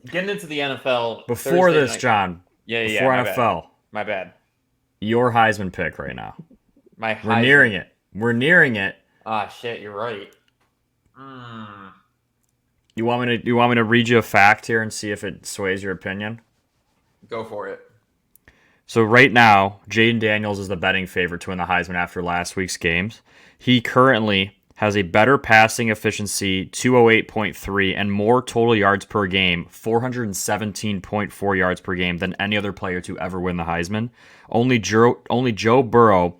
Getting into the NFL Before Thursday this, night. John, Yeah, before my bad. NFL, My bad. your Heisman pick right now. My We're nearing Heisman. it. We're nearing it. Ah, shit, you're right. Mm. You want me to read you a fact here and see if it sways your opinion? Go for it. So right now, Jayden Daniels is the betting favorite to win the Heisman after last week's games. He currently has a better passing efficiency, 208.3, and more total yards per game, 417.4 yards per game than any other player to ever win the Heisman. Only Joe Burrow,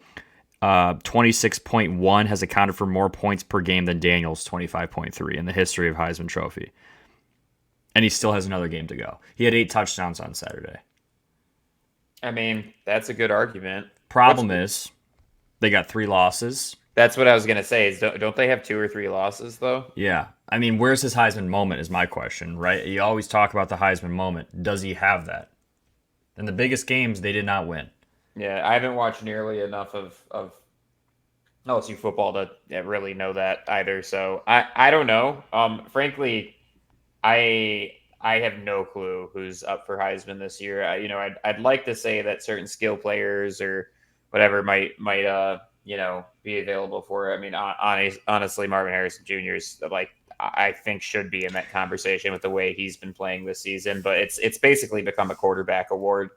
26.1, has accounted for more points per game than Daniels, 25.3, in the history of Heisman Trophy. And he still has another game to go. He had 8 touchdowns on Saturday. I mean, that's a good argument. What's Problem is, they got 3 losses. That's what I was gonna say. Is don't they have two or three losses though? Yeah. I mean, where's his Heisman moment is my question, right? You always talk about the Heisman moment. Does he have that? In the biggest games, they did not win. Yeah, I haven't watched nearly enough of LSU football to really know that either. So I don't know. Frankly, I have no clue who's up for Heisman this year. I'd like to say that certain skill players or whatever might be available for it. I mean, honestly, Marvin Harrison Jr. is like I think should be in that conversation with the way he's been playing this season. But it's basically become a quarterback award.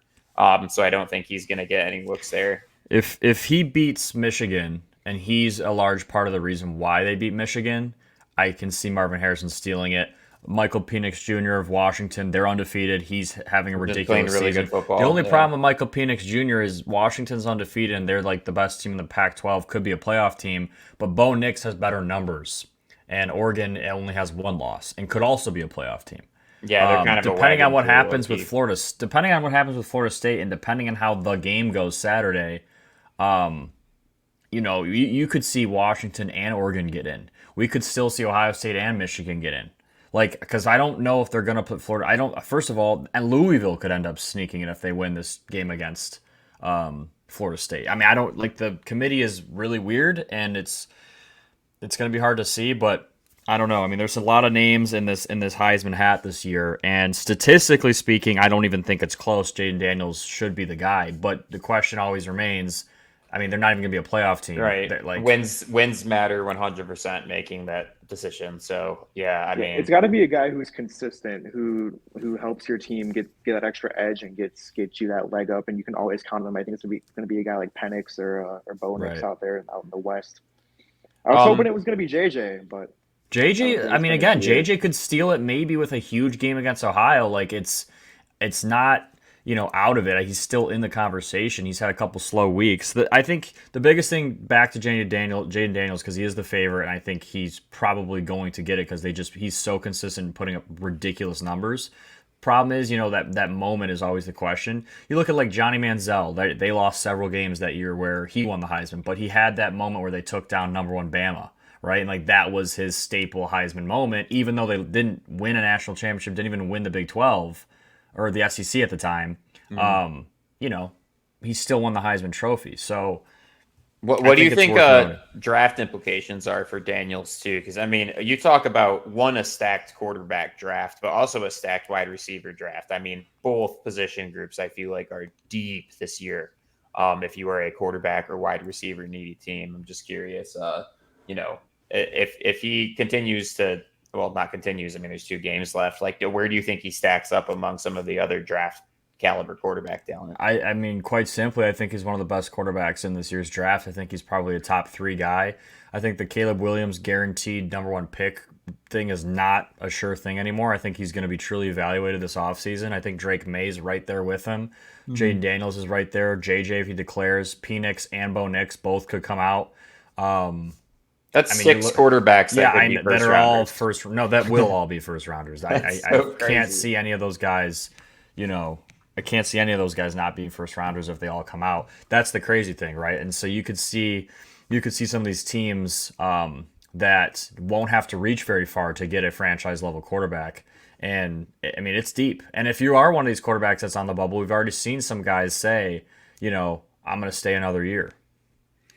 So I don't think he's going to get any looks there. If he beats Michigan, and he's a large part of the reason why they beat Michigan, I can see Marvin Harrison stealing it. Michael Penix Jr. of Washington, they're undefeated. He's having a Just playing ridiculous really good season. The football. only Yeah. problem with Michael Penix Jr. is Washington's undefeated and they're like the best team in the Pac-12, could be a playoff team, but Bo Nix has better numbers, and Oregon only has 1 loss and could also be a playoff team. Yeah, they're kind of a Depending on wagon what too, low happens with key. Florida State, and depending on how the game goes Saturday, you could see Washington and Oregon get in. We could still see Ohio State and Michigan get in. Like, because I don't know if they're going to put Florida. I don't. First of all, and Louisville could end up sneaking in if they win this game against Florida State. I mean, I don't like the committee is really weird, and it's going to be hard to see, but I don't know. I mean, there's a lot of names in this Heisman hat this year, and statistically speaking, I don't even think it's close. Jayden Daniels should be the guy, but the question always remains. I mean, they're not even going to be a playoff team. Right. They're like, Wins matter 100% making that decision. So, yeah, I Yeah, it's mean, got to be a guy who's consistent, who helps your team get that extra edge and gets you that leg up, and you can always count on him. I think it's gonna be a guy like Penix or Bo Nix right. out in the West. I was hoping um, it was gonna be JJ, but I don't JJ, think I it's mean, gonna again, be it. JJ could steal it maybe with a huge game against Ohio. Like it's not out of it. He's still in the conversation. He's had a couple slow weeks. I think the biggest thing back to Jaden Daniels, because he is the favorite, and I think he's probably going to get it because he's so consistent in putting up ridiculous numbers. Problem is, that moment is always the question. You look at like Johnny Manziel; they lost several games that year where he won the Heisman, but he had that moment where they took down number one Bama, right? And like that was his staple Heisman moment, even though they didn't win a national championship, didn't even win the Big 12 or the SEC at the time. mhm. Um, you know, he still won the Heisman Trophy. So I What do you think it's think worth noting. draft implications are for Daniels too? Because I mean, you talk about a stacked quarterback draft, but also a stacked wide receiver draft. I mean, both position groups I feel like are deep this year. If you are a quarterback or wide receiver needy team, I'm just curious. If he continues to not continues. I mean, there's 2 games left. Like, where do you think he stacks up among some of the other draft caliber quarterback talent? I mean, quite simply, I think he's one of the best quarterbacks in this year's draft. I think he's probably a top 3 guy. I think the Caleb Williams guaranteed number one pick thing is not a sure thing anymore. I think he's going to be truly evaluated this offseason. I think Drake May's right there with him. Jaden Mhm. Daniels is right there. JJ, if he declares, Penix and Bo Nix both could come out. Um, That's I mean, you six look, quarterbacks that yeah, could be that first are all rounders. first. No, that will all be first rounders. I, That's I, I so can't crazy. see any of those guys. You know, I can't see any of those guys not being first rounders if they all come out. That's the crazy thing, right? And so you could see some of these teams that won't have to reach very far to get a franchise level quarterback. And I mean, it's deep. And if you are one of these quarterbacks that's on the bubble, we've already seen some guys say, I'm going to stay another year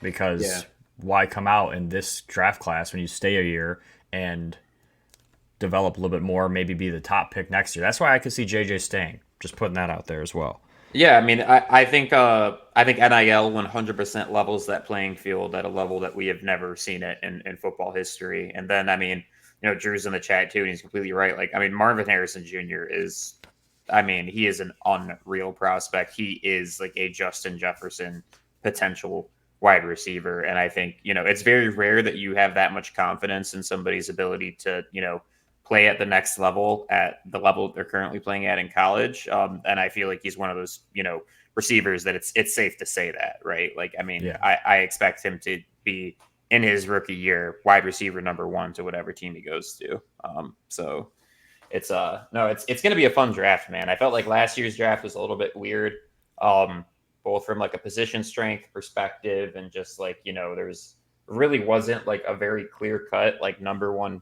Yeah, because why come out in this draft class when you stay a year and develop a little bit more, maybe be the top pick next year. That's why I could see JJ staying. Just putting that out there as well. Yeah, I mean, I think NIL 100% levels that playing field at a level that we have never seen it in football history. And then, I mean, Drew's in the chat too, and he's completely right. Like, I mean, Marvin Harrison Jr. is, I mean, he is an unreal prospect. He is like a Justin Jefferson potential wide receiver, and I think it's very rare that you have that much confidence in somebody's ability to play at the next level, at the level they're currently playing at in college. And I feel like he's one of those, receivers that it's safe to say that, right? Like, I mean, Yeah. I expect him to be in his rookie year wide receiver number one to whatever team he goes to. So it's no, it's going to be a fun draft, man. I felt like last year's draft was a little bit weird, both from like a position strength perspective and just like there's really wasn't like a very clear cut like number one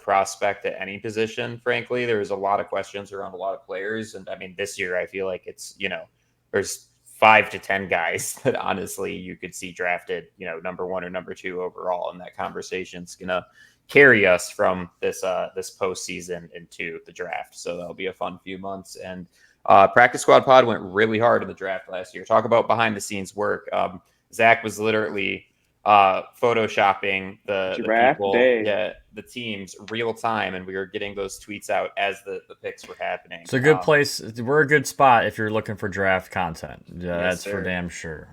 prospect at any position. Frankly, there was a lot of questions around a lot of players, and I mean, this year I feel like it's there's 5 to 10 guys that honestly you could see drafted number one or number two overall, and that conversation's gonna carry us from this postseason into the draft. So that'll be a fun few months. And practice squad pod went really hard in the draft last year. Talk about behind the scenes work. Zach was literally photoshopping the Draft people, day. the teams real time, and we were getting those tweets out as the picks were happening. It's a good place. We're a good spot if you're looking for draft content. Yeah, Yes, that's for sir. damn sure.